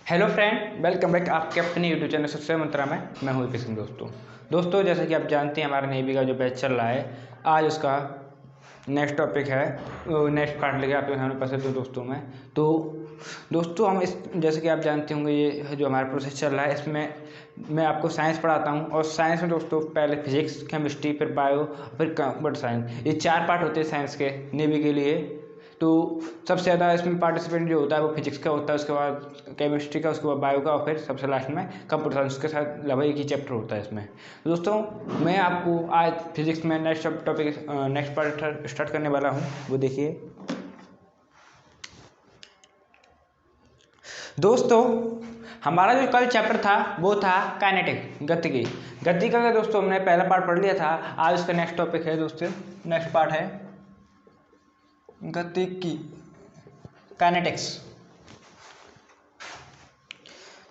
Hello friend, welcome back आपके अपने YouTube channel सबसे मंत्रा में। मैं हूँ किशन। दोस्तों जैसे कि आप जानते हैं हमारा नेवी का जो बैच चल रहा है, आज उसका नेक्स्ट टॉपिक है, नेक्स्ट पार्ट लेके आपके सामने उपस्थित हूँ दोस्तों में। तो दोस्तों हम इस जैसे कि आप जानते होंगे ये जो हमारा प्रोसेस चल रहा है इसमें मैं आपको साइंस पढ़ाता हूँ। और साइंस में दोस्तों पहले फिजिक्स, केमिस्ट्री, फिर बायो, फिर कंप्यूटर साइंस, ये 4 पार्ट होते हैं साइंस के नेवी के लिए। तो सबसे ज़्यादा इसमें पार्टिसिपेंट जो होता है वो फिजिक्स का होता है, उसके बाद केमिस्ट्री का, उसके बाद बायो का, और फिर सबसे लास्ट में कंप्यूटर साइंस के साथ लगभग एक ही चैप्टर होता है इसमें। तो दोस्तों मैं आपको आज फिजिक्स में next topic next part start करने वाला हूँ। वो देखिए दोस्तों, हमारा जो कल चैप्टर था वो था काइनेटिक, गतिकी। गति का दोस्तों हमने पहला पार्ट पढ़ लिया था। आज उसका नेक्स्ट टॉपिक है दोस्तों, नेक्स्ट पार्ट है गतिकी, काइनेटिक्स।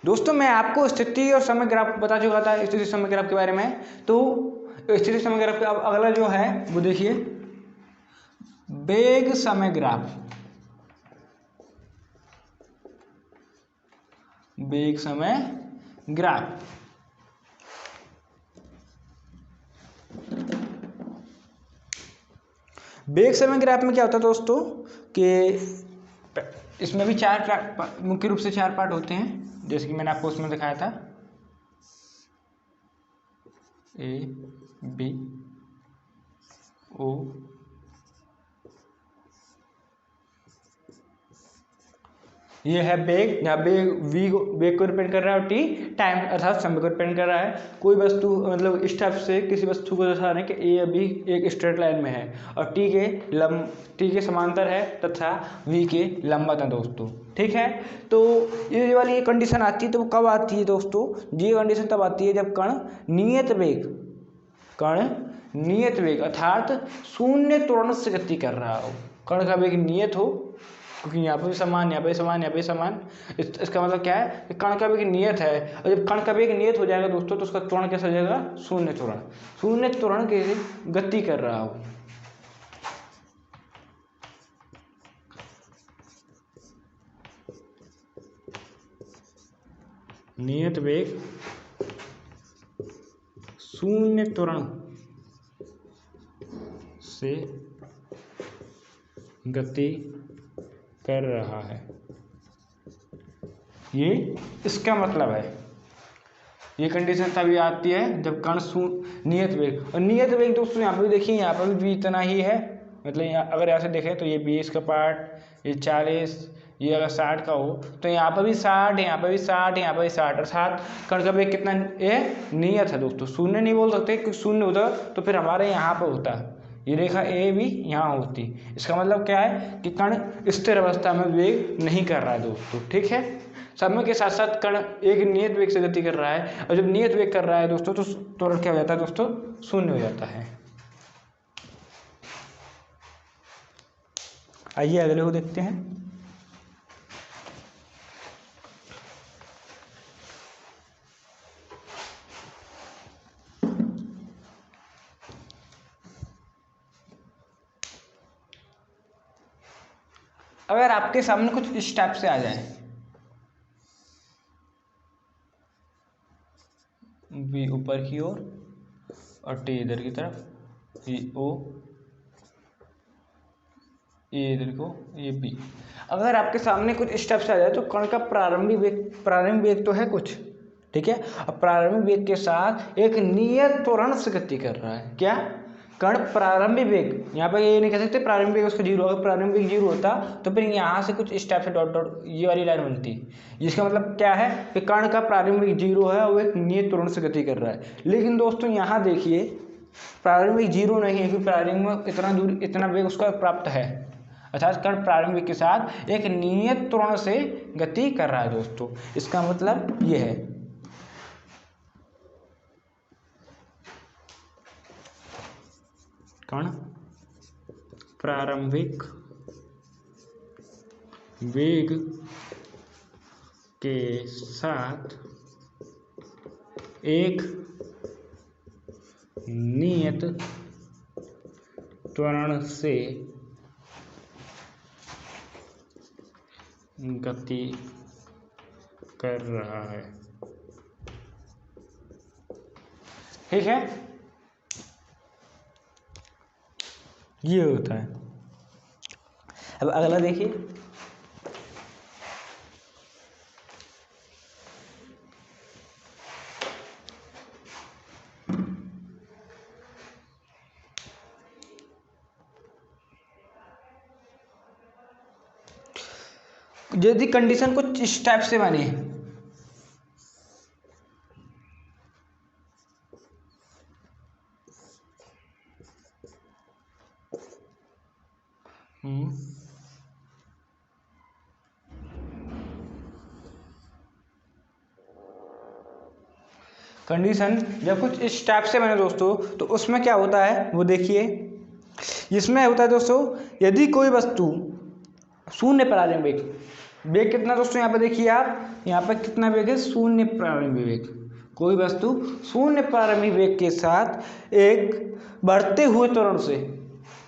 दोस्तों मैं आपको स्थिति और समय ग्राफ बता चुका था, स्थिति समय ग्राफ के बारे में। तो स्थिति समय ग्राफ का अगला जो है वो देखिए वेग समय ग्राफ। वेग समय ग्राफ वेग समय ग्राफ में क्या होता है दोस्तों कि इसमें भी मुख्य रूप से 4 पार्ट होते हैं, जैसे कि मैंने आपको उसमें दिखाया था, ए बी ओ ये है वेग, यहाँ वेग को रिप्रेजेंट कर रहा है, और टी टाइम अर्थात समय को रिप्रेजेंट कर रहा है। कोई वस्तु मतलब इस टाइप से किसी वस्तु को दर्शा रहे हैं कि ए अभी एक स्ट्रेट लाइन में है और टी के समांतर है तथा वी के लंबवत है दोस्तों। ठीक है, तो ये वाली कंडीशन आती है, तो वो कब आती है दोस्तों? ये कंडीशन तब आती है जब कण नियत वेग अर्थात शून्य त्वरण से गति कर रहा हो। कण का वेग नियत हो, क्योंकि यहाँ पे भी समान, यहाँ पे समान, यहाँ पे समान। इसका मतलब क्या है कि कण का वेग नियत है, और जब कण का वेग नियत हो जाएगा दोस्तों तो उसका त्वरण कैसा हो जाएगा? शून्य त्वरण के गति कर रहा हो। नियत वेग शून्य त्वरण से गति कर रहा है, ये इसका मतलब है। ये कंडीशन तभी आती है जब कण नियत वेग, और नियत वेग दोस्तों यहाँ पे भी देखिए, यहाँ पर भी इतना ही है। मतलब अगर यहाँ से देखें तो ये 20 का पार्ट, ये 40, ये अगर 60 का हो तो यहाँ पर भी 60, यहाँ पर भी 60, यहाँ पर भी 60, अर्थात कण का वेग कितना नियत है दोस्तों। शून्य नहीं बोल सकते, क्योंकि शून्य होता तो फिर हमारे यहाँ पर होता, ये रेखा ए भी यहाँ होती। इसका मतलब क्या है कि कण स्थिर अवस्था में वेग नहीं कर रहा है दोस्तों। ठीक है, समय के साथ साथ कण एक नियत वेग से गति कर रहा है, और जब नियत वेग कर रहा है दोस्तों तो त्वरण क्या हो जाता है दोस्तों? शून्य हो जाता है। आइए अगले को देखते हैं। अगर आपके सामने कुछ इस टाइप से आ जाए, बी ऊपर की ओर और टी इधर की तरफ, ये ओ, ये इधर को, ये बी। अगर आपके सामने कुछ इस टाइप से आ जाए तो कण का प्रारंभिक वेग तो है कुछ, ठीक है, अब प्रारंभिक वेग के साथ एक नियत त्वरण से गति कर रहा है। क्या? कण प्रारंभिक वेग, यहाँ पर ये नहीं कह सकते प्रारंभिक वेग उसका 0, अगर प्रारंभिक वेग 0 होता तो फिर यहाँ से कुछ इस टाइप से डॉट डॉट ये वाली लाइन बनती, जिसका मतलब क्या है कि कण का प्रारंभिक वेग 0 है और वो एक नियत त्वरण से गति कर रहा है। लेकिन दोस्तों यहाँ देखिए प्रारंभिक 0 नहीं है, क्योंकि प्रारंभिक में इतना दूर इतना वेग उसका प्राप्त है, अर्थात कण प्रारंभिक के साथ एक नियत त्वरण से गति कर रहा है दोस्तों। इसका मतलब ये है। कण प्रारंभिक वेग के साथ एक नियत त्वरण से गति कर रहा है। ठीक है, ये होता है। अब अगला देखिए, यदि कंडीशन कुछ इस टाइप से बने, कंडीशन जब कुछ इस टाइप से बने दोस्तों, तो उसमें क्या होता है वो देखिए। इसमें होता है दोस्तों, यदि कोई वस्तु शून्य प्रारंभिक वेग, वेग कितना दोस्तों, यहाँ पे देखिए आप, यहाँ पे कितना वेग है, शून्य प्रारंभिक वेग। कोई वस्तु शून्य प्रारंभिक वेग के साथ एक बढ़ते हुए त्वरण से,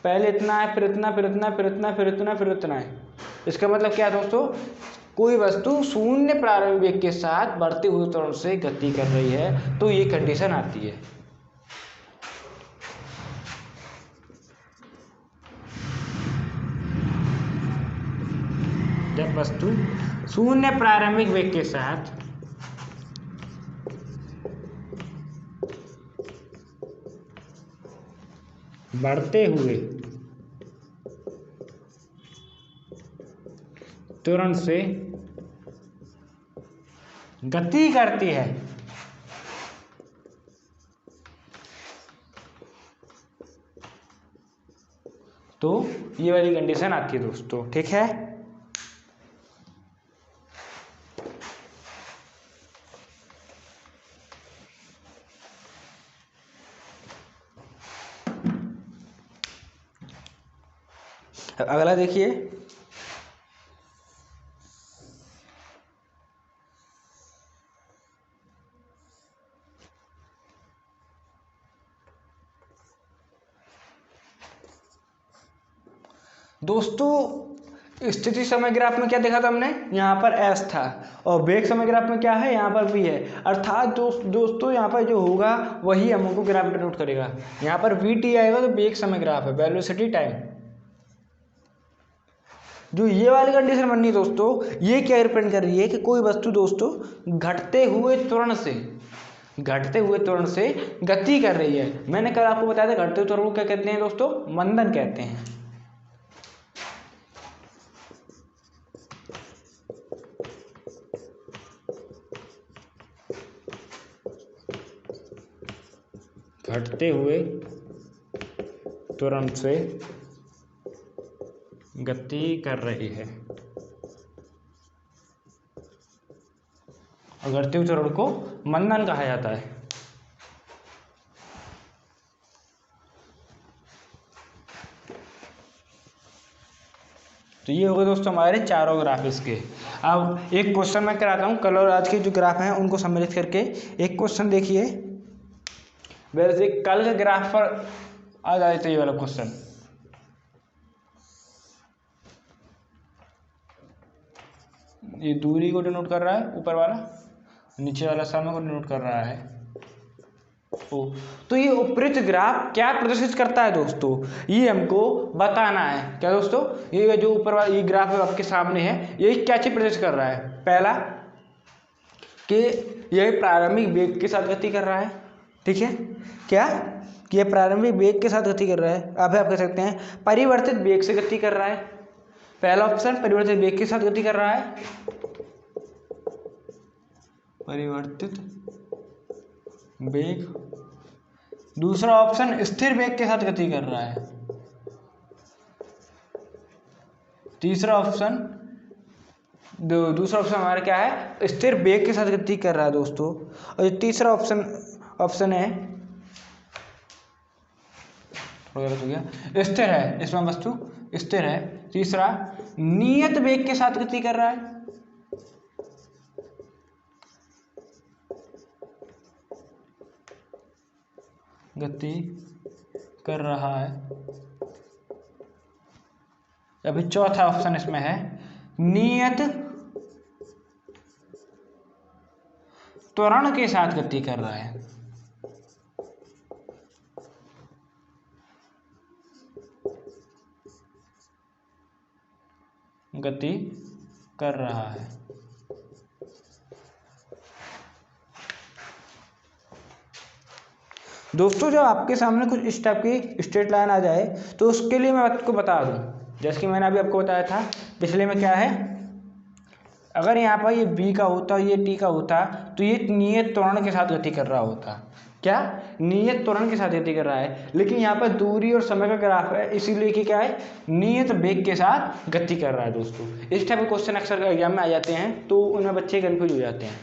पहले इतना है, फिर इतना, फिर इतना, फिर इतना, फिर इतना, फिर इतना है। इसका मतलब क्या है दोस्तों, कोई वस्तु शून्य प्रारंभिक वेग के साथ बढ़ते हुए त्वरण से गति कर रही है, तो ये कंडीशन आती है। जब वस्तु शून्य प्रारंभिक वेग के साथ बढ़ते हुए त्वरण से गति करती है, तो ये वाली कंडीशन आती है दोस्तों। ठीक है, अगला देखिए, दोस्तों स्थिति समय ग्राफ में क्या देखा था हमने, यहाँ पर एस था, और वेग समय ग्राफ में क्या है, यहाँ पर वी है। अर्थात दोस्तों यहाँ पर जो होगा वही हमको ग्राफ डिनोट करेगा। यहाँ पर वी टी आएगा तो वेग समय ग्राफ है, वेलोसिटी टाइम। जो ये वाली कंडीशन बननी है दोस्तों, ये क्या रिप्रेजेंट कर रही है कि कोई वस्तु दोस्तों घटते हुए त्वरण से गति कर रही है। मैंने कल आपको बताया था, घटते हुए त्वरण को क्या कहते हैं दोस्तों, मंदन कहते हैं। घटते हुए त्वरण से गति कर रही है, और घटते हुए त्वरण को मंदन कहा जाता है। तो ये हो गए दोस्तों हमारे चारों ग्राफ इसके। अब एक क्वेश्चन मैं कराता हूँ, कल और आज के जो ग्राफ हैं उनको सम्मिलित करके एक क्वेश्चन देखिए। वैसे कल के ग्राफ पर आ जाए तो ये वाला क्वेश्चन, ये दूरी को डिनोट कर रहा है ऊपर वाला, नीचे वाला समय को डिनोट कर रहा है। तो ये उपयुक्त ग्राफ क्या प्रदर्शित करता है दोस्तों, ये हमको बताना है। क्या दोस्तों, ये जो ऊपर वाला ये ग्राफ आपके सामने है, ये क्या चीज प्रदर्शित कर रहा है, पहला कि यह प्रारंभिक वेग के साथ गति कर रहा है। ठीक है, क्या कि यह प्रारंभिक वेग के साथ गति कर रहा है। आप कह सकते हैं परिवर्तित वेग से गति कर रहा है। पहला ऑप्शन परिवर्तित वेग के साथ गति कर रहा है, परिवर्तित वेग। दूसरा ऑप्शन स्थिर वेग के साथ गति कर रहा है। तीसरा ऑप्शन दूसरा ऑप्शन हमारा क्या है, स्थिर वेग के साथ गति कर रहा है दोस्तों। और जो तीसरा ऑप्शन है, गलत हो गया, स्थिर है, इसमें वस्तु स्थिर है। तीसरा नियत वेग के साथ गति कर रहा है। गति कर रहा है। अभी चौथा ऑप्शन इसमें है नियत त्वरण के साथ गति कर रहा है, गति कर रहा है। दोस्तों जब आपके सामने कुछ इस टाइप की स्ट्रेट लाइन आ जाए तो उसके लिए मैं आपको बता दूं, जैसे कि मैंने अभी आपको बताया था पिछले में, क्या है, अगर यहाँ पर ये b का होता, ये t का होता, तो ये नियत त्वरण के साथ गति कर रहा होता। क्या, नियत त्वरण के साथ गति कर रहा है, लेकिन यहाँ पर दूरी और समय का ग्राफ है, इसीलिए कि क्या है, नियत वेग के साथ गति कर रहा है। दोस्तों इस टाइप के क्वेश्चन अक्सर एग्जाम में आ जाते हैं, तो उनमें बच्चे कन्फ्यूज हो जाते हैं।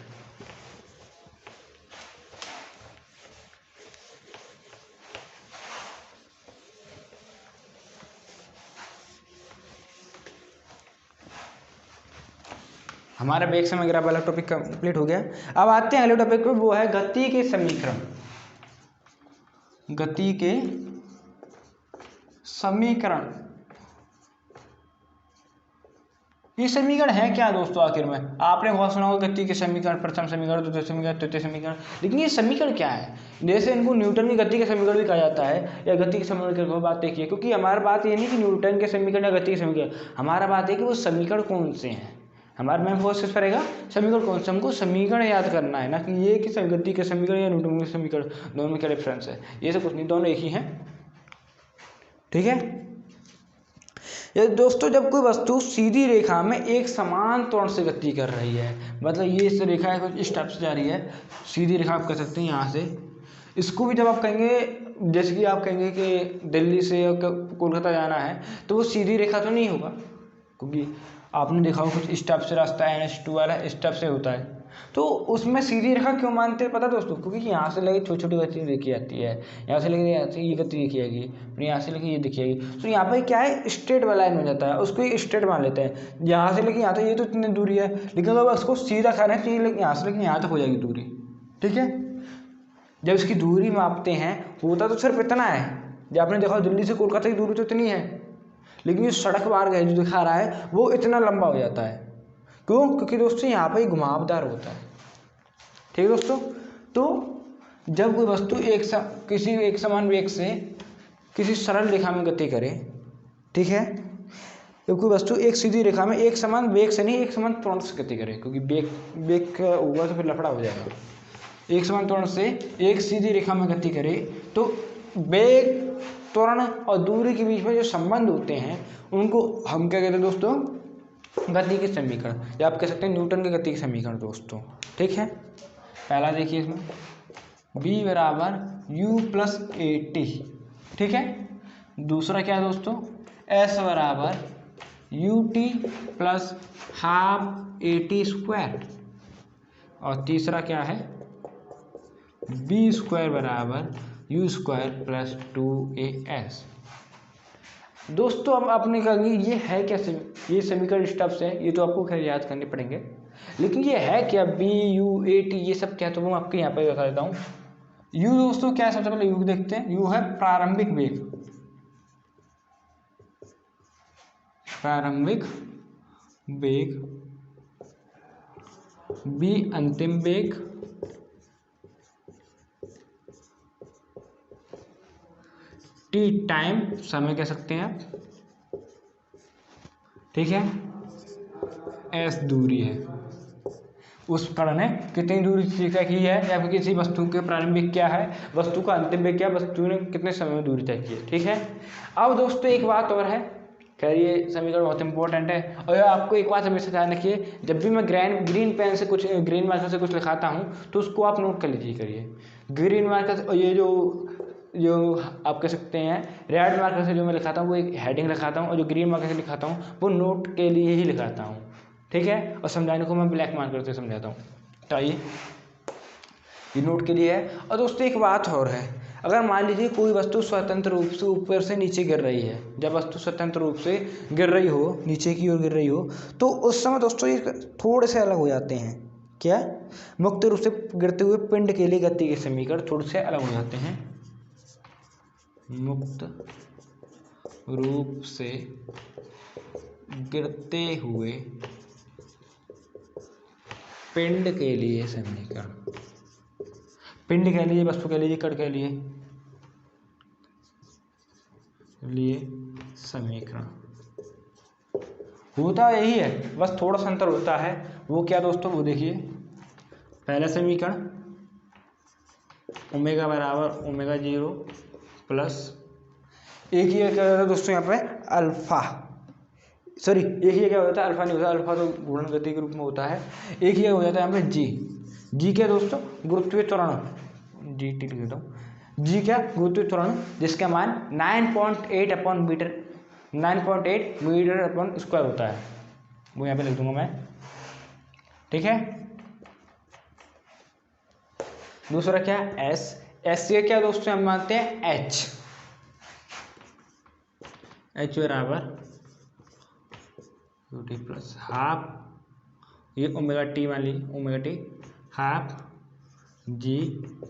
हमारा वेग समय ग्राफ वाला टॉपिक कंप्लीट हो गया। अब आते हैं अगले टॉपिक पे, वो है गति के समीकरण। गति के समीकरण, ये समीकरण है क्या दोस्तों? आखिर में आपने बहुत सुना होगा गति के समीकरण, प्रथम समीकरण, द्वितीय समीकरण, तृतीय समीकरण, लेकिन ये समीकरण क्या है? जैसे इनको न्यूटन की गति के समीकरण भी कहा जाता है, या गति के समीकरण की बात देखिए, क्योंकि हमारा बात ये नहीं कि न्यूटन के समीकरण या गति के समीकरण, हमारा बात है कि वो समीकरण कौन से हैं। हमारा मेन फोकस किस पर रहेगा? समीकरण कौन से, हमको समीकरण याद करना है, ना कि ये कि गति के समीकरण या न्यूटन के समीकरण, दोनों में क्या डिफरेंस है। ये सब कुछ नहीं, दोनों एक ही हैं, ठीक है। ये दोस्तों जब कोई वस्तु सीधी रेखा में एक समान त्वरण से गति कर रही है, मतलब ये इस रेखा है कुछ इस टाइप से जा रही है, सीधी रेखा आप कह सकते हैं यहाँ से, इसको भी जब आप कहेंगे, जैसे कि आप कहेंगे कि दिल्ली से कोलकाता जाना है, तो वो सीधी रेखा तो नहीं होगा, क्योंकि आपने देखा होगा कुछ इस टाइप से रास्ता है, NH2 वाला इस टाइप से होता है, तो उसमें सीधी रेखा क्यों मानते हैं पता दोस्तों? क्योंकि यहाँ से लेके छोटी छोटी गति देखी जाती है, यहाँ से लेके यहाँ से ये गति देखी जाएगी, फिर यहाँ से लेके ये देखी जाएगी, तो यहाँ पर क्या है, स्ट्रेट वाला लाइन हो जाता है, उसको एक स्ट्रेट मान लेते हैं। यहाँ से लेके यहाँ तक ये तो इतनी दूरी है, लेकिन अगर उसको सीधा खाना है तो यहाँ से लेकिन यहाँ तक हो जाएगी दूरी, ठीक है। जब इसकी दूरी मापते हैं होता तो सिर्फ इतना है, जब आपने देखा दिल्ली से कोलकाता की दूरी तो इतनी है, लेकिन ये सड़क मार्ग है जो दिखा रहा है वो इतना लंबा हो जाता है। क्यों? क्योंकि दोस्तों यहाँ पर घुमावदार होता है, ठीक है दोस्तों। तो जब कोई वस्तु किसी एक समान वेग से किसी सरल रेखा में गति करे, ठीक है, जब कोई वस्तु एक सीधी रेखा में एक समान वेग से नहीं, एक समान त्वरण से गति करे, क्योंकि वेग होगा तो फिर लफड़ा हो जाएगा, एक समान त्वरण से एक सीधी रेखा में गति करे, तो वेग, त्वरण और दूरी के बीच में जो संबंध होते हैं उनको हम क्या कहते हैं दोस्तों? गति के समीकरण, या आप कह सकते हैं न्यूटन के गति के समीकरण दोस्तों, ठीक है। पहला देखिए इसमें b बराबर u प्लस AT, ठीक है। दूसरा क्या है दोस्तों? s बराबर ut plus half AT square, और तीसरा क्या है? b स्क्वायर बराबर u स्क्वायर प्लस 2as। दोस्तों अब आपने कहा कि ये है क्या, ये समीकरण स्टेप्स है, ये तो आपको खैर याद करने पड़ेंगे, लेकिन ये है क्या b u AT, ये सब क्या, तो मैं आपको यहाँ पे बता देता हूँ। u दोस्तों क्या है, सबसे पहले u देखते हैं। u है प्रारंभिक वेग, प्रारंभिक वेग, b अंतिम वेग, t टाइम, समय कह सकते हैं आप, ठीक है। s दूरी है, उस कण ने कितनी दूरी तय की है, या फिर किसी वस्तु के प्रारंभिक क्या है, वस्तु का अंतिम वेग क्या, वस्तु ने कितने समय में दूरी तय की है, ठीक है। अब दोस्तों एक बात और है, खैर ये समीकरण बहुत इंपॉर्टेंट है, और आपको एक बात हमेशा ध्यान रखिए, जब भी मैं ग्रीन पेन से कुछ, ग्रीन मार्कर से कुछ लिखाता हूँ तो उसको आप नोट कर लीजिए करिए। ग्रीन मार्कर, और ये जो आप कह सकते हैं रेड मार्कर से जो मैं लिखाता हूँ वो एक हेडिंग लिखाता हूँ, और जो ग्रीन मार्कर से लिखाता हूँ वो नोट के लिए ही लिखाता हूँ, ठीक है। और समझाने को मैं ब्लैक मार्कर से समझाता हूँ, तो आइए ये नोट के लिए है। और दोस्तों एक बात और है, अगर मान लीजिए कोई वस्तु स्वतंत्र रूप से ऊपर से नीचे गिर रही है, जब वस्तु स्वतंत्र रूप से गिर रही हो, नीचे की ओर गिर रही हो, तो उस समय दोस्तों ये थोड़े से अलग हो जाते हैं। क्या? मुक्त रूप से गिरते हुए पिंड के लिए गति के समीकरण थोड़े से अलग हो जाते हैं। मुक्त रूप से गिरते हुए पिंड के लिए समीकरण, पिंड कह लीजिए, वस्तु कह लीजिए, कण कह लिए समीकरण होता यही है, बस थोड़ा सा अंतर होता है। वो क्या दोस्तों, वो देखिए पहला समीकरण ओमेगा बराबर ओमेगा 0 प्लस एक ही क्या होता है दोस्तों यहाँ पे अल्फा, सॉरी एक ही क्या होता है, अल्फा नहीं होता, अल्फा तो घूर्णन गति के रूप में होता है। एक ही हो जाता है यहाँ पे जी क्या दोस्तों, गुरुत्वीय त्वरण, जी टी लिख देता हूँ, जी क्या गुरुत्वीय त्वरण, जिसका मान 9.8 upon metre 9.8 metre upon square होता है, वो यहाँ पे लिख दूंगा मैं, ठीक है। दूसरा क्या एस ये क्या दोस्तों हम मानते हैं एच बराबर यू टी प्लस हाफ, ये ओमेगा टी मान लीजिए, omega T half G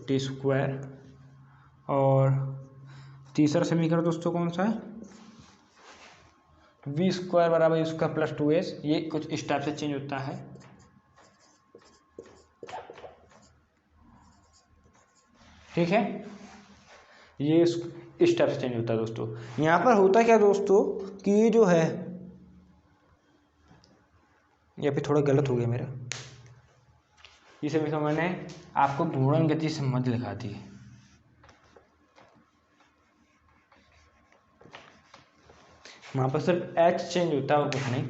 T square. और तीसरा समीकरण दोस्तों कौन सा है, वी स्क्वायर बराबर यू स्क्वायर प्लस 2s, ये कुछ इस टाइप से चेंज होता है, ठीक है। ये इस टाइप से चेंज होता है दोस्तों। यहाँ पर होता क्या दोस्तों कि ये जो है, यहाँ पे थोड़ा गलत हो गया मेरा, ये समीकरण मैंने आपको घूर्णन गति संबंध लिखा दी, वहाँ पर सिर्फ एच चेंज होता है और कुछ नहीं।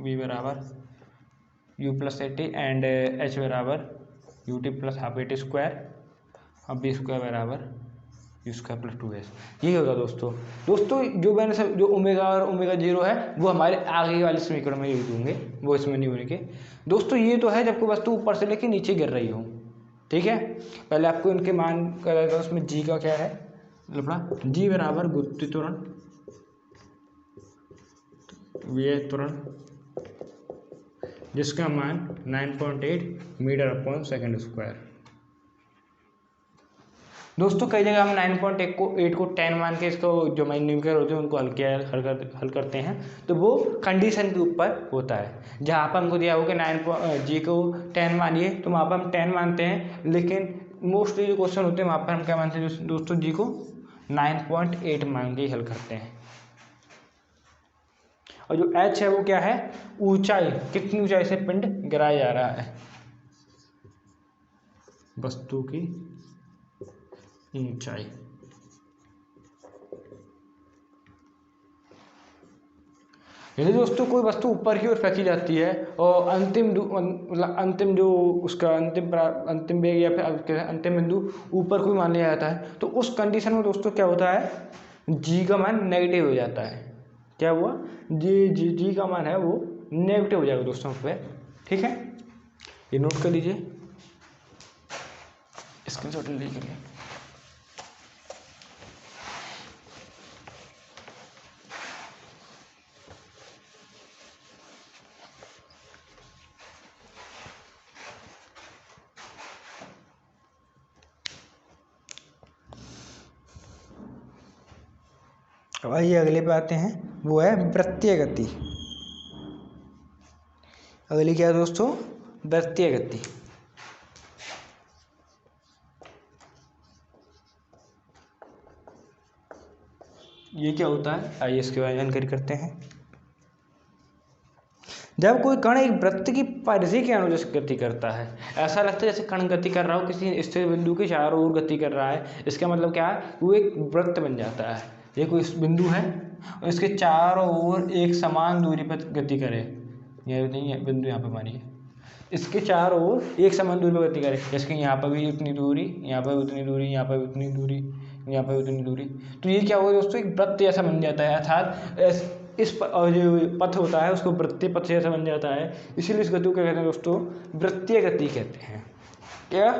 वी बराबर u plus a t and h बराबर u t plus half a t square, अब बी स्क्वायर बराबर यू स्क्वायर प्लस 2s, यही होगा दोस्तों। जो मैंने सब जो ओमेगा और ओमेगा 0 है वो हमारे आगे वाले समीकरण में यूज होंगे, वो इसमें नहीं होने के दोस्तों। ये तो है जब कोई वस्तु ऊपर से लेके नीचे गिर रही हो, ठीक है। पहले आपको इनके मान करेगा, उसमें जी का क्या है लफड़ा, जी बराबर गुरुत्वीय त्वरण विय त्वरण, जिसका मान 9.8 मीटर अपॉन सेकंड स्क्वायर। दोस्तों कई जगह हम 9.8 को 10 मान के इसको जो न्यूमेरिकल होते हैं उनको हल करते हैं, तो वो कंडीशन के ऊपर होता है। जहाँ पर हमको दिया हो कि 9 जी को 10 मानिए तो वहाँ पर हम 10 मानते हैं, लेकिन मोस्टली जो क्वेश्चन होते हैं वहाँ पर हम क्या मानते हैं दोस्तों, जी को 9.8 मान के हल करते हैं। और जो एच है वो क्या है, ऊंचाई, कितनी ऊंचाई से पिंड गिराया जा रहा है, वस्तु की ऊंचाई। यदि दोस्तों कोई वस्तु ऊपर की ओर फेंकी जाती है और अंतिम जो उसका अंतिम वेग या फिर अंतिम बिंदु ऊपर कोई मान लिया जाता है, तो उस कंडीशन में दोस्तों क्या होता है, जी का मान नेगेटिव हो जाता है। क्या हुआ, जी का मान है वो नेगेटिव हो जाएगा दोस्तों पे, ठीक है। ये नोट कर लीजिए, स्क्रीनशॉट ले लीजिए। अब आइए अगले पे आते हैं, वो है वृत्तीय गति। अगली क्या है दोस्तों, वृत्तीय गति। ये क्या होता है, आइए इसके बारे में जानकारी करते हैं। जब कोई कण एक वृत्त की परिधि के अनुदिश गति करता है, ऐसा लगता है जैसे कण गति कर रहा हो, किसी स्थिर बिंदु के चारों ओर गति कर रहा है, इसका मतलब क्या है, वो एक वृत्त बन जाता है। ये कोई बिंदु है और इसके चारों ओर एक समान दूरी पर गति करे, ये नहीं है बिंदु, यहाँ पे मानिए इसके चारों ओर एक समान दूरी पर गति करे, जैसे कि यहाँ पर भी उतनी दूरी, यहाँ पर उतनी दूरी, यहाँ पर उतनी दूरी, यहाँ पर उतनी दूरी, तो ये क्या होगा दोस्तों, एक वृत्त जैसा बन जाता है। अर्थात इस जो पथ होता है उसको वृत्तीय पथ जैसा बन जाता है, इसीलिए इस गति को क्या कहते हैं दोस्तों, वृत्तीय गति कहते हैं। क्या,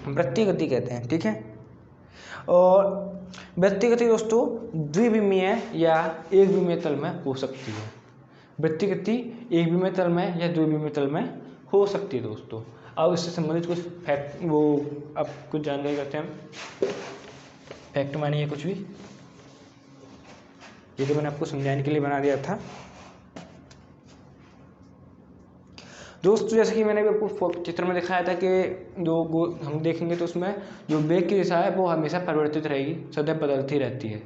वृत्तीय गति कहते हैं, ठीक है। और वृत्तीय गति दोस्तों द्विविमीय या एक विमीय तल में हो सकती है। वृत्तीय गति एक विमीय तल में या द्विविमीय तल में हो सकती है दोस्तों। अब इससे संबंधित कुछ फैक्ट, वो अब कुछ जानकारी करते हैं हम। फैक्ट मानिए कुछ भी, ये तो मैंने आपको समझाने के लिए बना दिया था। दोस्तों जैसे कि मैंने भी आपको चित्र में दिखाया था कि जो हम देखेंगे तो उसमें जो वेग की दिशा है वो हमेशा परिवर्तित रहेगी, सदैव बदलती रहती है।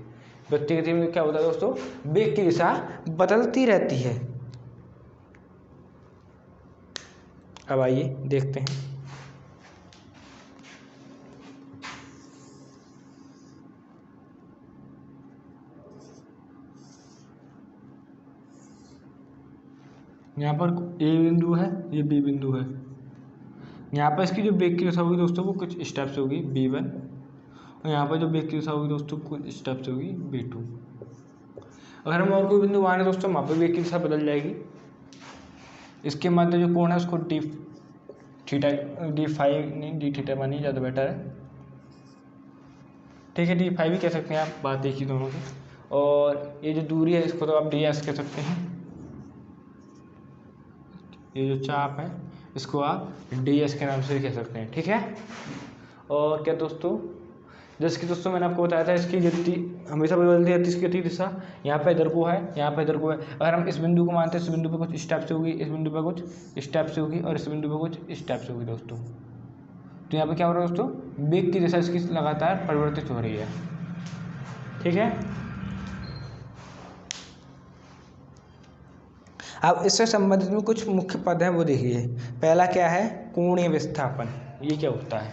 व्यक्ति गति में क्या होता है दोस्तों, वेग की दिशा बदलती रहती है। अब आइए देखते हैं। यहाँ पर ए बिंदु है, ये बी बिंदु है। यहाँ पर इसकी जो वेग की दिशा होगी दोस्तों वो कुछ स्टेप से होगी v1, और यहाँ पर जो वेग की दिशा होगी दोस्तों कुछ स्टेप से होगी v2। अगर हम और कोई बिंदु माने दोस्तों वहाँ पर वेग की दिशा बदल जाएगी। इसके मध्य जो कोण है उसको डी फाइव नहीं डी थीटा मानिए, ज़्यादा बेटर है। ठीक है, d5 भी कह सकते हैं आप, बात एक ही दोनों की। और ये जो दूरी है इसको तो आप ds कह सकते हैं। ये जो चाप है इसको आप ds के नाम से कह सकते हैं। ठीक है, और क्या दोस्तों, जैसे कि दोस्तों मैंने आपको बताया था इसकी गति हमेशा बदलती रहती है। इसकी गति दिशा यहाँ पे इधर को है, यहाँ पे इधर को है। अगर हम इस बिंदु को मानते हैं, इस बिंदु पे कुछ स्टेप से होगी, इस बिंदु पे कुछ स्टेप से होगी, और इस बिंदु पे कुछ स्टेप से होगी दोस्तों। तो यहाँ पे क्या हो रहा है दोस्तों, वेग की दिशा इसकी लगातार परिवर्तित हो रही है। ठीक है, अब इससे संबंधित में कुछ मुख्य पद हैं वो देखिए। पहला क्या है, कोणीय विस्थापन। ये क्या होता है,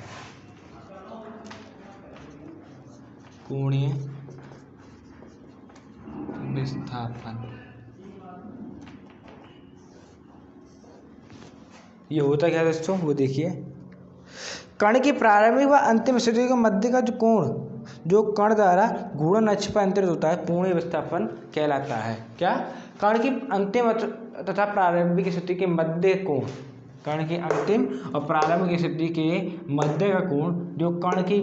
कोणीय विस्थापन। ये होता क्या है दोस्तों, वो देखिए। कण की प्रारंभिक व अंतिम स्थिति के मध्य का जो कोण जो कण द्वारा घूर्णन अक्ष पर अंतरित होता है, कोणीय विस्थापन कहलाता है। क्या, कण की अंतिम तथा प्रारंभिक स्थिति के मध्य कोण, कण की अंतिम और प्रारंभिक स्थिति के मध्य का कोण जो कण की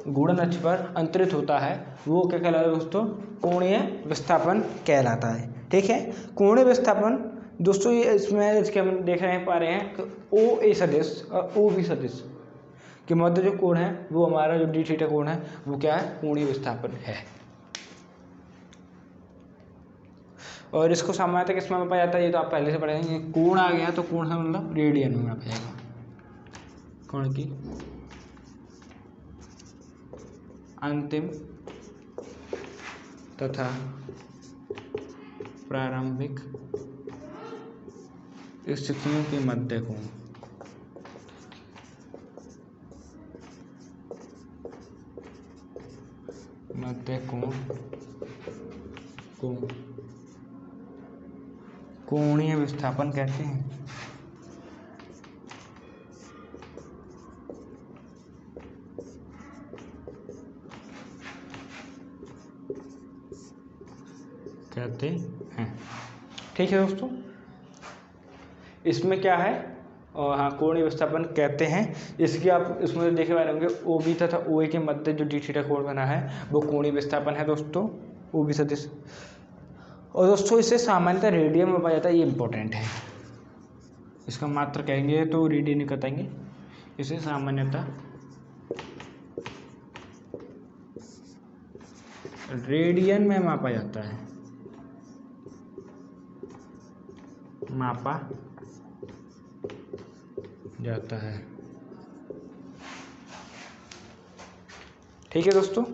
घूर्णन अक्ष पर अंतरित होता है वो क्या कहलाता है दोस्तों, कोणीय विस्थापन कहलाता है। ठीक है, कोणीय विस्थापन दोस्तों ये इसमें इसके हम देख पा रहे हैं कि ओ ए सदिश और ओ बी सदिश के मध्य जो कोण है वो हमारा जो डी थीटा कोण है वो क्या है, कोणीय विस्थापन है। और इसको सामान्यतः किस में पाया जाता है, ये तो आप पहले से पढ़ेंगे। कोण आ गया तो कोण है मतलब रेडियन में मापा जाएगा। कोण की अंतिम तथा प्रारंभिक स्थितियों के मध्य कोण, मध्य कोण को कोणीय विस्थापन कहते हैं। ठीक है दोस्तों, इसमें क्या है, और हाँ कोणीय विस्थापन कहते हैं। इसकी आप इसमें देखे वाले होंगे ओ बी तथा ओ ए के मध्य जो डी थीटा कोण बना है वो कोणीय विस्थापन है दोस्तों, ओ बी सदिश। और दोस्तों इसे सामान्यतः रेडियन में पाया जाता है, ये इंपॉर्टेंट है। इसका मात्र कहेंगे तो रेडियन ही बताएंगे। इसे सामान्यतः रेडियन में मापा जाता है, मापा जाता है। ठीक है दोस्तों,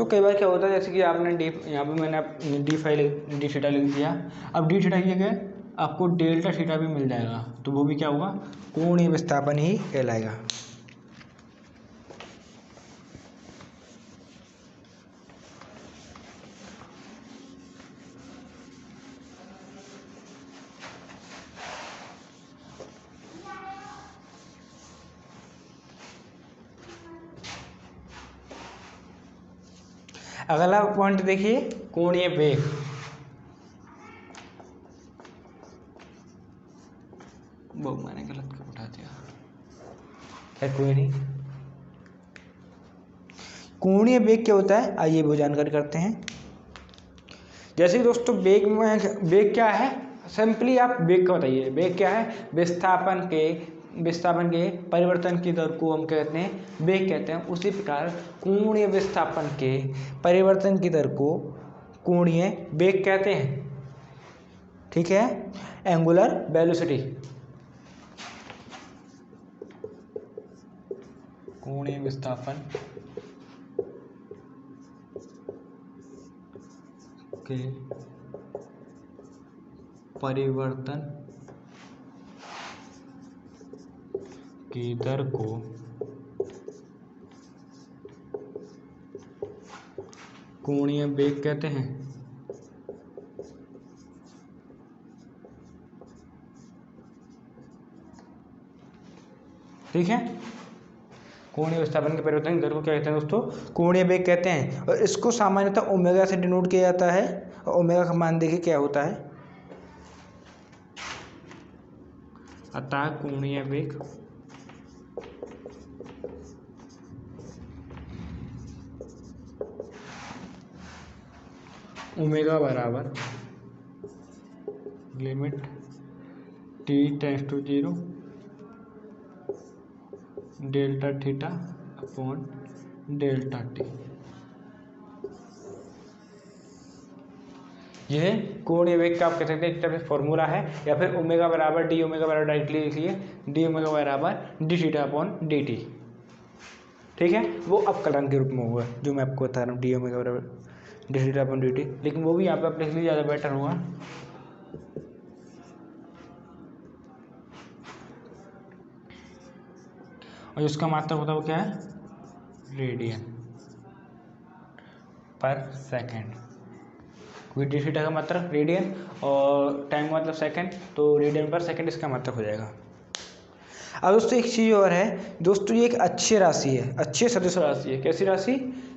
कई बार क्या होता है जैसे कि आपने डी, यहाँ पे मैंने डी थीटा लिख दिया। अब डी थीटा की जगह आपको डेल्टा थीटा भी मिल जाएगा तो वो भी क्या होगा, कोणीय विस्थापन ही कहलाएगा। अगला पॉइंट देखिए, कोणीय वेग। वो मैंने गलत कर उठा दिया, खैर कोई नहीं। कोणीय वेग क्या होता है, आइए वो जानकारी करते हैं। जैसे कि दोस्तों वेग क्या है, सिंपली आप वेग का बताइए। वेग क्या है, विस्थापन के परिवर्तन की दर को हम कहते हैं वेग कहते हैं। उसी प्रकार कोणीय विस्थापन के परिवर्तन की दर को कोणीय वेग कहते हैं। ठीक है, एंगुलर वेलोसिटी, कोणीय विस्थापन के परिवर्तन की दर को कोणीय वेग कहते हैं। ठीक है, कोणीय विस्थापन के परिवर्तन की दर को क्या कहते हैं दोस्तों? कोणीय वेग कहते हैं। और इसको सामान्यतः ओमेगा से डिनोट किया जाता है। और ओमेगा का मान देखिए क्या होता है। अतः कोणीय वेग ओमेगा बराबर limit t tends to 0 delta theta upon delta T. यह कोणीय वेग का आप कह सकते हैं एक तरह से फॉर्मूला है, या फिर ओमेगा बराबर डी ओमेगा बराबर डायरेक्टली लिख लिए डी ओमेगा बराबर D theta upon d T. ठीक है, वो अपकलन के रूप में हुआ जो मैं आपको बता रहा हूँ, डी ओमेगा बराबर D theta upon d T. लेकिन वो भी यहाँ पे आप लिख लीजिए, ज़्यादा बेटर होगा। और उसका मात्रक होता है वो क्या है? रेडियन पर सेकेंड। क्योंकि डी थीटा का मात्रक रेडियन और टाइम का मतलब सेकेंड, तो रेडियन पर सेकेंड इसका मात्रक हो जाएगा। अब दोस्तों एक चीज़ और है दोस्तों, ये एक अच्छी राशि है, अच्छे सदिश राशि है। कैसी राशि?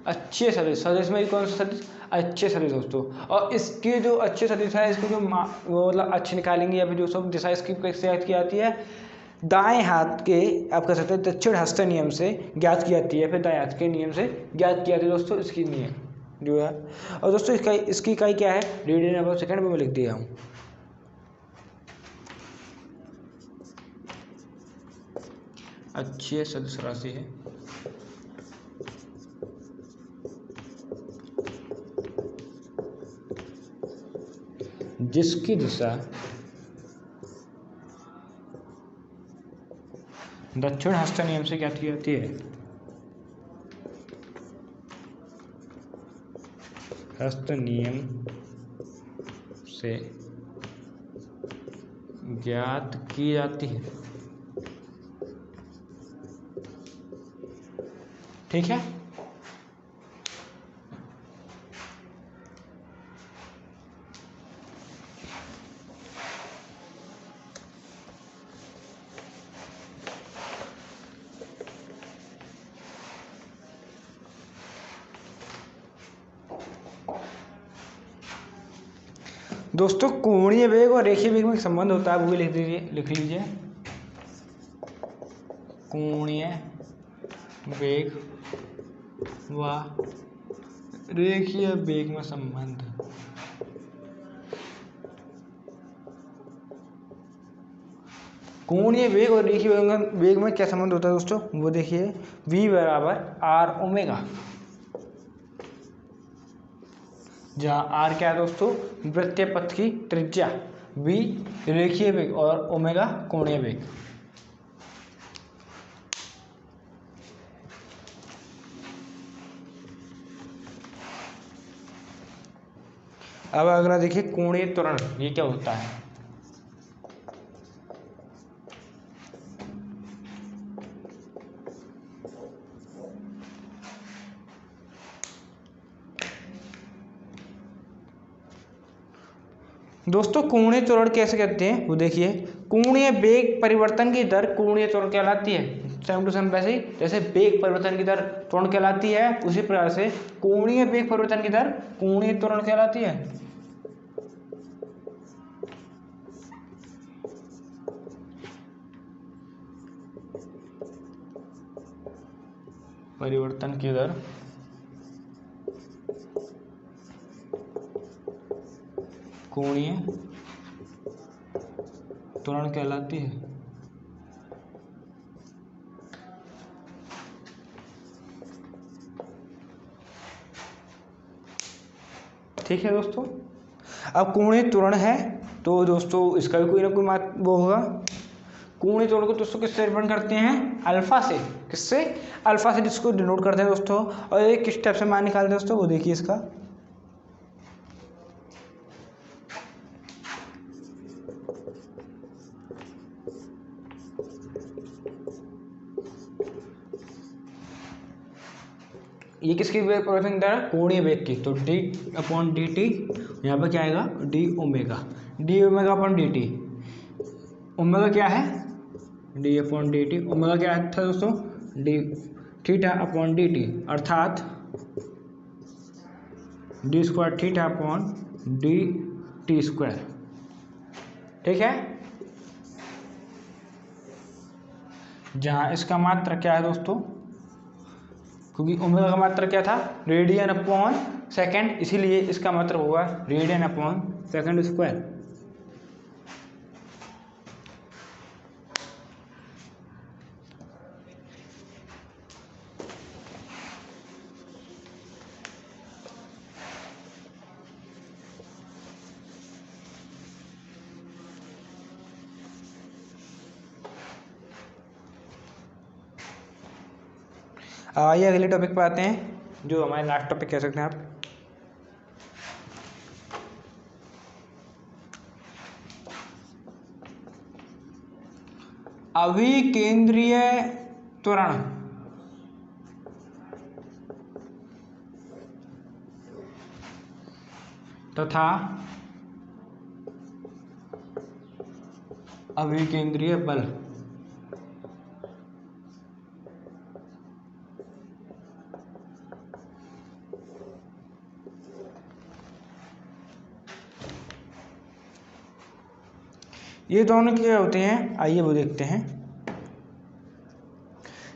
अच्छे सदिश। सदिश में कौन सा सदिश? अच्छे सदिश दोस्तों। और इसके जो अच्छे सदिश है, इसको जो मतलब अच्छे निकालेंगे या फिर जो सब दिशा इसकी कैसे याद की जाती है? दाएं हाथ के आप कह सकते हैं दक्षिण हस्त नियम से ज्ञात की जाती है, फिर दाएं हाथ के नियम से ज्ञात की जाती है दोस्तों इसकी नियम जो है। और दोस्तों इसकी इकाई क्या है? रेडियन अपॉन सेकंड में मैं लिख दिया हूँ। अच्छी सदिश राशि है जिसकी दिशा दक्षिण हस्त नियम से क्या की जाती है? हस्त नियम से ज्ञात की जाती है। ठीक है, दोस्तों कोणीय वेग और रेखीय वेग में एक संबंध होता है, वो भी लिख लीजिए। कोणीय वेग व रेखीय वेग में संबंध। कोणीय वेग और रेखीय वेग में क्या संबंध होता है दोस्तों? वो देखिए, v बराबर आर ओमेगा, जहाँ आर क्या है दोस्तों? वृत्तीय पथ की त्रिज्या, v रेखीय वेग और ओमेगा कोणीय वेग। अब अगला देखिए कोणीय त्वरण, ये क्या होता है? दोस्तों कोणीय त्वरण कैसे कहते हैं वो देखिए, कोणीय वेग परिवर्तन की दर कोणीय त्वरण कहलाती है। सेम टू सेम वैसे ही जैसे वेग परिवर्तन की दर त्वरण कहलाती है, उसी प्रकार से कोणीय वेग परिवर्तन की दर कोणीय त्वरण कहलाती है। परिवर्तन की दर कोणीय त्वरण कहलाती है। ठीक है दोस्तों। अब कोणीय त्वरण है तो दोस्तों इसका भी कोई ना कोई वो होगा। कोणीय त्वरण को दोस्तों किससे रिप्रेजेंट करते हैं? अल्फा से। किससे? अल्फा से, जिसको डिनोट करते हैं दोस्तों। और ये किस टाइप से मान निकालते हैं दोस्तों, वो देखिए इसका। ये किसकी प्रोसेसिंग दर? कोणीय वेग की। तो डी अपॉन डी टी, यहाँ पर क्या आएगा? D omega. D omega upon d t. Omega क्या है? D upon d t. Omega क्या था दोस्तों? D theta upon d t, अर्थात d square theta upon d t square. ठीक है, जहाँ इसका मात्रा क्या है दोस्तों, क्योंकि ओमेगा का मात्रा क्या था? रेडियन अपॉन सेकेंड, इसीलिए इसका मात्रा होगा रेडियन अपॉन सेकेंड स्क्वायर। आइए अगले टॉपिक पे आते हैं, जो हमारे लास्ट टॉपिक कह सकते हैं आप। अभिकेंद्रीय त्वरण तथा अभिकेंद्रीय बल। ये दोनों क्या होते हैं, आइए वो देखते हैं।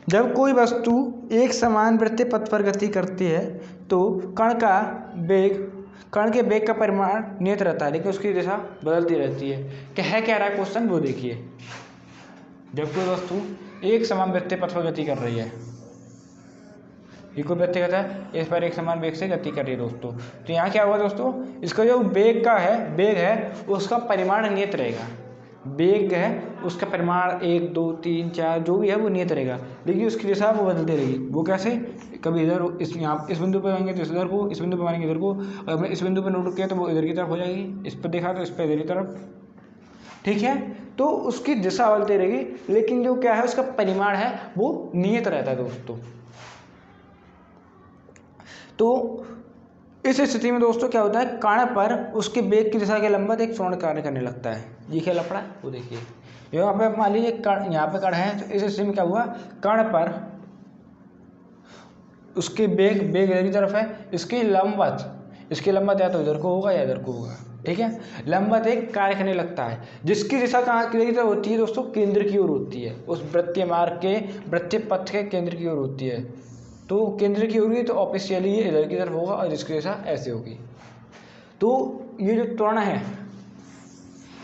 जब कोई वस्तु एक समान वृत्तीय पथ पर गति करती है तो कण के वेग का परिमाण नियत रहता है, लेकिन उसकी दिशा बदलती रहती है। क्या रहा है क्वेश्चन, वो देखिए। जब कोई वस्तु एक समान वृत्तीय पथ पर गति कर रही है, ये कोई वृत्तीय कहता है, इस पर एक समान वेग से गति कर रही है दोस्तों, तो यहाँ क्या हुआ दोस्तों, इसका जो वेग है उसका परिमाण नियत रहेगा। वेग है उसका परिमाण 1 2 3 4 जो भी है वो नियत रहेगा, लेकिन उसकी दिशा वो बदलती रहेगी। वो कैसे? कभी इधर इस बिंदु पर आएंगे तो इधर को, इस बिंदु पर मारेंगे इधर को, अगर मैं इस बिंदु पर नोट किया तो वो इधर की तरफ हो जाएगी, इस पर देखा तो इस पर इधर की तरफ। ठीक है, तो उसकी दिशा बदलती रहेगी, लेकिन जो क्या है उसका परिमाण है वो नियत रहता है दोस्तों। तो इस स्थिति में दोस्तों क्या होता है, कण पर उसके वेग की दिशा के लंबवत एक त्वरण कार्य करने लगता है। ये क्या लफड़ा है वो देखिए। यहाँ पे मान लीजिए कण, यहाँ पे कण है, तो इस स्थिति में क्या हुआ, कण पर उसके वेग इधर की तरफ है, इसके लंबवत या तो इधर को होगा या इधर को होगा। ठीक है, लंबवत एक कार्य करने लगता है, जिसकी दिशा कहाँ की तरफ होती है दोस्तों? केंद्र की ओर होती है, उस वृत्तीय मार्ग के वृत्तीय पथ के केंद्र की ओर होती है। तो केंद्र की होगी तो ऑब्वियसली ये इधर की तरफ होगा और इसकी दिशा ऐसे होगी। तो ये जो त्वरण है,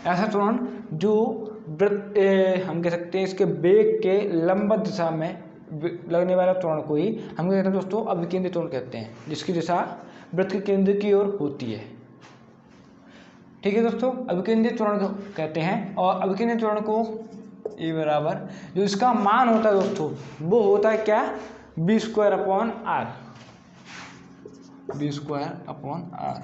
ऐसा त्वरण जो हम कह सकते हैं इसके वेग के लंबवत दिशा में लगने वाला त्वरण को ही हम कहते हैं दोस्तों अभिकेंद्री त्वरण कहते हैं, जिसकी दिशा वृत्त के केंद्र की ओर होती है। ठीक है दोस्तों, अभिकेंद्री त्वरण कहते हैं। और अभिकेंद्री त्वरण को ए बराबर जो इसका मान होता है दोस्तों वो होता है क्या? B square upon r. B square upon r,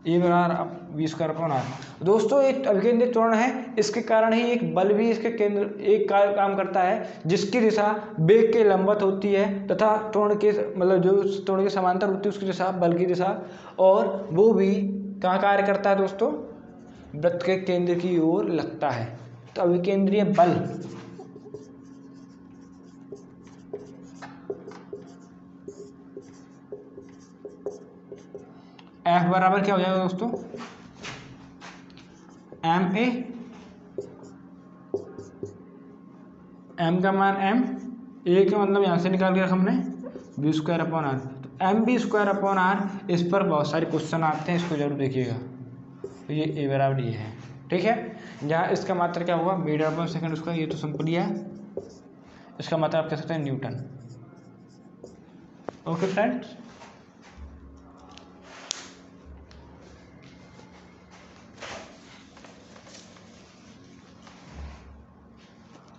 a बराबर बी स्क्वायर अपॉन आर। दोस्तों एक अभिकेंद्री त्वरण है, इसके कारण ही एक बल भी इसके केंद्र एक काम करता है, जिसकी दिशा वेग के लंबवत होती है तथा त्वरण के मतलब जो त्वरण के समांतर होती है उसकी दिशा बल की दिशा, और वो भी कहाँ कार्य करता है दोस्तों? वृत्त के केंद्र की ओर लगता है। तो अभिकेंद्रीय बल F बराबर क्या हो जाएगा दोस्तों? एम ए, एम का मान एम, ए का मतलब यहाँ से निकाल के हमने बी स्क्वायर अपॉन आर। तो M B square upon R, इस पर बहुत सारे क्वेश्चन आते हैं, इसको जरूर देखिएगा। तो ये ए बराबर ये है। ठीक है, जहाँ इसका मात्रा क्या होगा? मीटर पर सेकंड स्क्वायर, ये तो सिंपल ही है। इसका मात्रा आप कह सकते हैं न्यूटन। ओके फ्रेंड्स,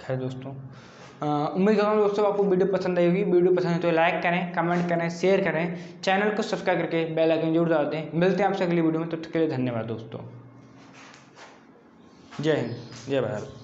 खैर दोस्तों, उम्मीद करता हूँ दोस्तों आपको वीडियो पसंद आई होगी। वीडियो पसंद है तो लाइक करें, कमेंट करें, शेयर करें, चैनल को सब्सक्राइब करके बेल आइकन जरूर दबा दें। मिलते हैं आपसे अगली वीडियो में, तो तब तक के लिए धन्यवाद दोस्तों। जय हिंद, जय भारत।